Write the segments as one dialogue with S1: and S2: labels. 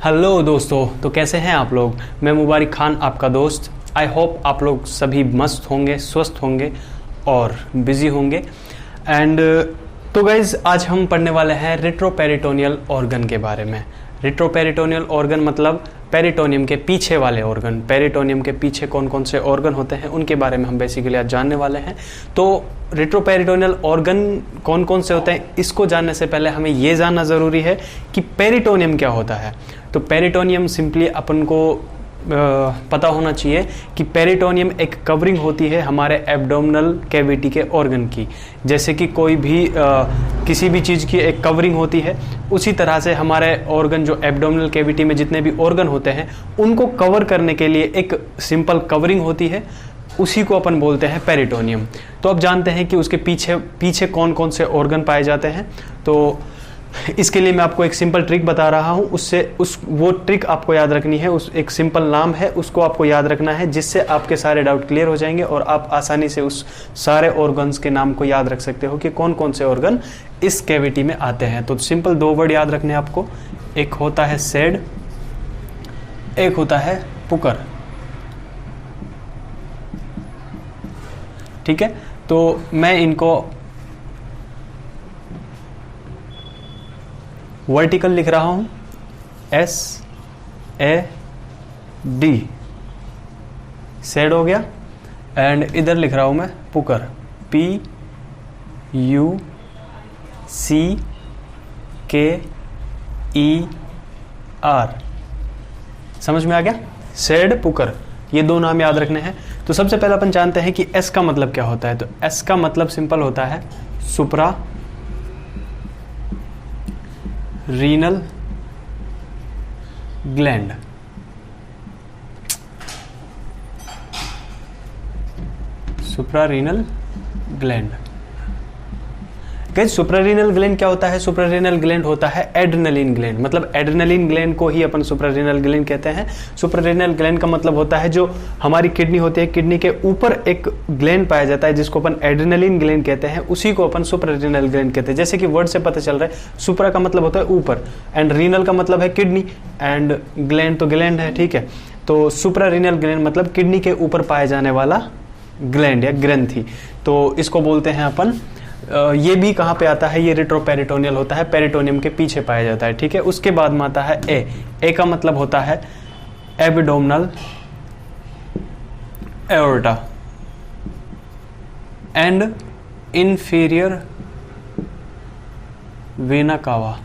S1: Hello दोस्तों, तो कैसे हैं आप लोग। मैं मुबारक खान आपका दोस्त। आई होप आप लोग सभी मस्त होंगे, स्वस्थ होंगे और बिजी होंगे। एंड तो गाइज आज हम पढ़ने वाले हैं रेट्रोपेरिटोनियल ऑर्गन के बारे में। रेट्रोपेरिटोनियल ऑर्गन मतलब पेरिटोनियम के पीछे वाले ऑर्गन। पेरिटोनियम के पीछे कौन कौन से ऑर्गन होते हैं उनके बारे में हम बेसिकली आज जानने वाले हैं। तो रेट्रोपेरिटोनियल ऑर्गन कौन कौन से होते हैं इसको जानने से पहले हमें ये जानना ज़रूरी है कि पेरिटोनियम क्या होता है। तो पेरिटोनियम सिंपली अपन को पता होना चाहिए कि पेरिटोनियम एक कवरिंग होती है हमारे एब्डोमिनल कैविटी के ऑर्गन की। जैसे कि कोई भी किसी भी चीज़ की एक कवरिंग होती है, उसी तरह से हमारे ऑर्गन जो एब्डोमिनल कैविटी में जितने भी ऑर्गन होते हैं उनको कवर करने के लिए एक सिंपल कवरिंग होती है, उसी को अपन बोलते हैं पेरिटोनियम। तो अब जानते हैं कि उसके पीछे पीछे कौन कौन से ऑर्गन पाए जाते हैं। तो इसके लिए मैं आपको एक सिंपल ट्रिक बता रहा हूँ, वो ट्रिक आपको याद रखनी है। उस एक सिंपल नाम है, उसको आपको याद रखना है, जिससे आपके सारे डाउट क्लियर हो जाएंगे और आप आसानी से उस सारे ऑर्गन्स के नाम को याद रख सकते हो कि कौन कौन से ऑर्गन इस कैविटी में आते हैं। तो सिंपल दो वर्ड याद रखने आपको, एक होता है सेड, एक होता है पुकर। ठीक है, तो मैं इनको वर्टिकल लिख रहा हूं, SAD, सेड हो गया। एंड इधर लिख रहा हूं मैं पुकर, PUCKER। समझ में आ गया, सेड पुकर, ये दो नाम याद रखने हैं। तो सबसे पहले अपन जानते हैं कि S का मतलब क्या होता है। तो S का मतलब सिंपल होता है supra renal gland. Suprarenal gland. Suprarenal gland क्या होता है? सुप्रारीनल ग्लैंड होता है एड्रेनलिन ग्लैंड। मतलब एड्रेनलिन ग्लैंड को ही अपन सुप्रारीनल ग्लैंड कहते हैं। सुप्रारीनल ग्लैंड का मतलब होता है जो हमारी किडनी होती है, किडनी के ऊपर एक ग्लैंड पाया जाता है जिसको अपन एड्रेनलिन ग्लैंड कहते हैं, उसी को अपन सुप्रारीनल ग्लैंड कहते हैं। जैसे कि वर्ड से पता चल रहा है, सुप्रा का मतलब होता है ऊपर, एंड रीनल का मतलब है किडनी, एंड ग्लैंड तो ग्लैंड है। ठीक है, तो सुप्रारीनल ग्लैंड मतलब किडनी के ऊपर पाया जाने वाला ग्लैंड या ग्रंथि। तो इसको बोलते हैं अपन, ये भी कहाँ पे आता है, ये रेट्रोपेरिटोनियल होता है, पेरिटोनियम के पीछे पाया जाता है। ठीक है, उसके बाद में आता है ए का मतलब होता है abdominal aorta and inferior vena cava.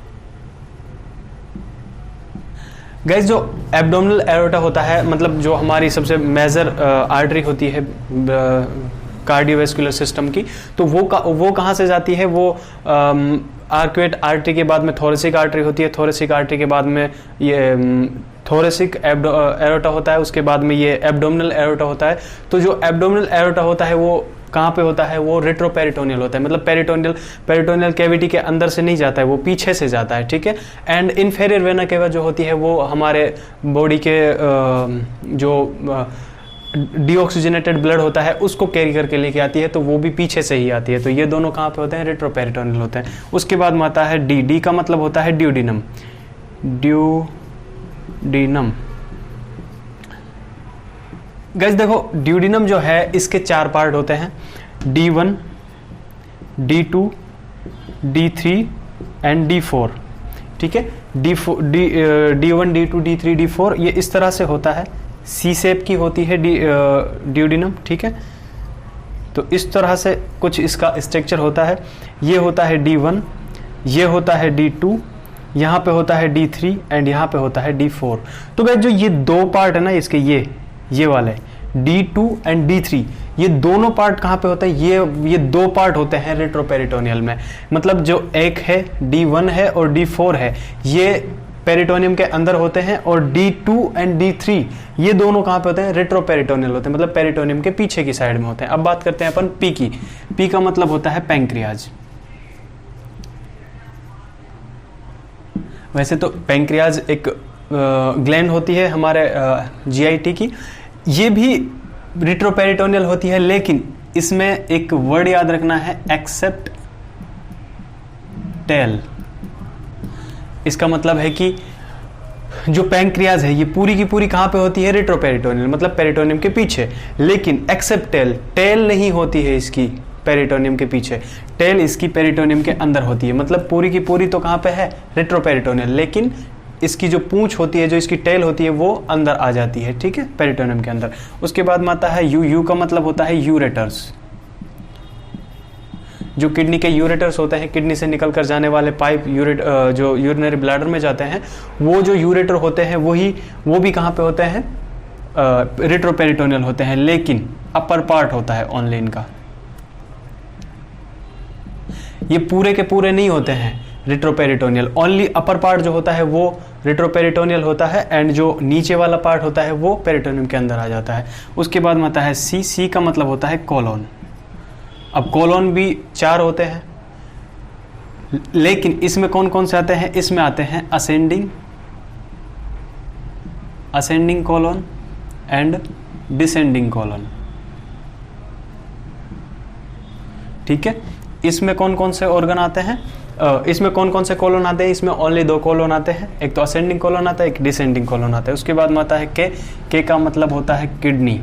S1: Guys, जो एब्डोमिनल एओर्टा होता है, मतलब जो हमारी सबसे मेजर आर्टरी होती है कार्डियोवैस्कुलर सिस्टम की, तो वो कहाँ से जाती है? वो आर्कुएट आर्टरी के बाद में थोरेसिक आर्टरी होती है, थोरेसिक आर्टरी के बाद में ये थोरेसिक एओर्टा होता है, उसके बाद में ये एब्डोमिनल एओर्टा होता है। तो जो एब्डोमिनल एओर्टा होता है वो कहाँ पे होता है? वो रेट्रोपेरिटोनियल होता है। मतलब पेरिटोनियल कैविटी के अंदर से नहीं जाता है, वो पीछे से जाता है। ठीक है, एंड इन्फीरियर वेना केवा जो होती है वो हमारे बॉडी के जो डीऑक्सीजनेटेड ब्लड होता है उसको कैरी करके लेके आती है, तो वो भी पीछे से ही आती है। तो ये दोनों कहाँ पे होते हैं? रेट्रोपेरिटोनियल होते हैं। उसके बाद में आता है डी का मतलब होता है ड्यूडिनम। ड्यूडिनम गाइस, देखो ड्यूडिनम जो है इसके चार पार्ट होते हैं, D1, D2, D3 and D4। ठीक है, D1, D2, D3, D4 ये इस तरह से होता है, सी शेप की होती है ड्यूडिनम। ठीक है, तो इस तरह से कुछ इसका स्ट्रक्चर होता है। ये होता है D1, ये होता है D2, यहाँ पे होता है D3 एंड यहाँ पे होता है D4। तो गाइस, जो ये दो पार्ट है ना इसके, ये वाले D2 एंड D3, ये दोनों पार्ट कहाँ पे होता है? ये दो पार्ट होते हैं रेट्रोपेरिटोनियल में। मतलब जो एक है D1 है और D4 है, ये पेरिटोनियम के अंदर होते हैं, और D2 एंड D3 ये दोनों कहाँ पे होते हैं? रेट्रोपेरिटोनियल होते हैं, मतलब पेरिटोनियम के पीछे की साइड में होते हैं। अब बात करते हैं अपन पी की। पी का मतलब होता है पैंक्रियाज। वैसे तो पैंक्रियाज एक ग्लैंड होती है हमारे GIT की, ये भी रेट्रोपेरिटोनियल होती है, लेकिन इसमें एक वर्ड याद रखना है, एक्सेप्ट टेल। इसका मतलब है कि जो पैंक्रियाज है ये पूरी की पूरी कहाँ पे होती है, रेट्रोपेरिटोनियल, मतलब पेरिटोनियम के पीछे। लेकिन एक्सेप्ट टेल, टेल नहीं होती है इसकी पेरिटोनियम के पीछे, टेल इसकी पेरिटोनियम के अंदर होती है। मतलब पूरी की पूरी तो कहाँ पे है, रेट्रोपेरिटोनियल, लेकिन इसकी जो पूंछ होती है, जो इसकी टेल होती है, वो अंदर आ जाती है, ठीक है, पेरिटोनियम के अंदर। उसके बाद में आता है यू, यू का मतलब होता है यूरेटर्स। जो किडनी के यूरेटर्स होते हैं, किडनी से निकल कर जाने वाले पाइप जो यूरिनरी ब्लैडर में जाते हैं, वो जो यूरेटर होते हैं वो भी कहाँ पे होते हैं, रेट्रोपेरिटोनियल होते हैं, लेकिन अपर पार्ट होता है ओनली इनका। ये पूरे के पूरे नहीं होते हैं रेट्रोपेरिटोनियल, ओनली अपर पार्ट जो होता है वो रेट्रोपेरिटोनियल होता है, एंड जो नीचे वाला पार्ट होता है वो पेरिटोनियम के अंदर आ जाता है। उसके बाद में आता है सी, सी का मतलब होता है कोलोन। अब कोलोन भी 4 होते हैं, लेकिन इसमें कौन कौन से आते हैं, इसमें आते हैं ascending colon and descending colon, ठीक है। इसमें कौन कौन से ऑर्गन आते हैं, इसमें कौन कौन से कोलोन आते हैं, इसमें ओनली 2 कोलोन आते हैं, एक तो असेंडिंग कोलोन आता है, एक डिसेंडिंग कोलोन आता है। उसके बाद में आता है के का मतलब होता है किडनी।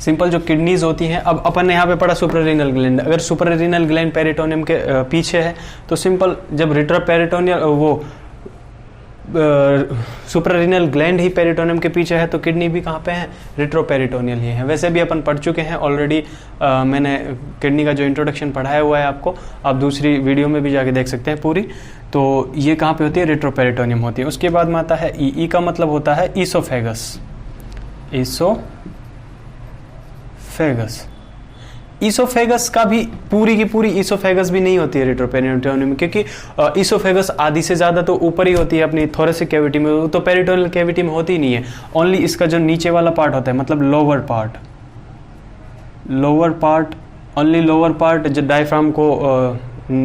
S1: सिंपल जो किडनीज होती हैं, अब अपन ने यहाँ पे पढ़ा सुपररीनल ग्लैंड, अगर सुपररीनल ग्लैंड पेरिटोनियम के पीछे है तो सिंपल जब रेट्रोपेरिटोनियल वो सुपररीनल ग्लैंड ही पेरिटोनियम के पीछे है तो किडनी भी कहाँ पे है, रेट्रोपेरिटोनियल ही है। वैसे भी अपन पढ़ चुके हैं ऑलरेडी, मैंने किडनी का जो इंट्रोडक्शन पढ़ाया हुआ है आपको, आप दूसरी वीडियो में भी जाके देख सकते हैं पूरी। तो ये कहाँ पे होती है, रेट्रोपेरिटोनियम होती है। उसके बाद में आता है ई का मतलब होता है ईसोफेगस। ईसोफेगस का भी पूरी की पूरी ईसोफेगस भी नहीं होती है रेट्रोपेरिटोनियम में, क्योंकि ईसोफेगस आधी से ज्यादा तो ऊपर ही होती है अपनी थोरेसिक कैविटी में, तो पेरिटोनियल कैविटी में होती नहीं है। ओनली इसका जो नीचे वाला पार्ट होता है, मतलब lower part, only lower part जो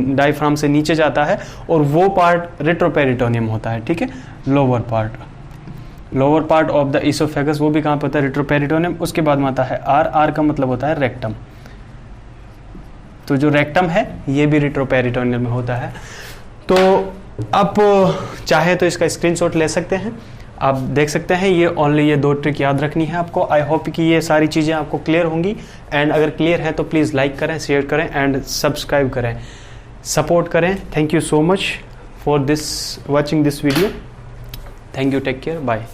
S1: डायफ्राम से नीचे जाता है, और वो पार्ट रेट्रोपेरिटोनियम होता है, ठीक है। Lower part of the oesophagus, वो भी कहाँ पे होता है, रेट्रोपेरिटोनियम। उसके बाद में आता है आर का मतलब होता है रेक्टम। तो जो रेक्टम है ये भी रेट्रोपेरिटोनियल में होता है। तो आप चाहे तो इसका स्क्रीनशॉट ले सकते हैं, आप देख सकते हैं। ये ओनली ये 2 ट्रिक याद रखनी है आपको। आई होप कि ये सारी चीज़ें आपको क्लियर होंगी, एंड अगर क्लियर है तो प्लीज़ लाइक करें, शेयर करें एंड सब्सक्राइब करें, सपोर्ट करें। Thank you so much for watching this video. Thank you, take care, bye.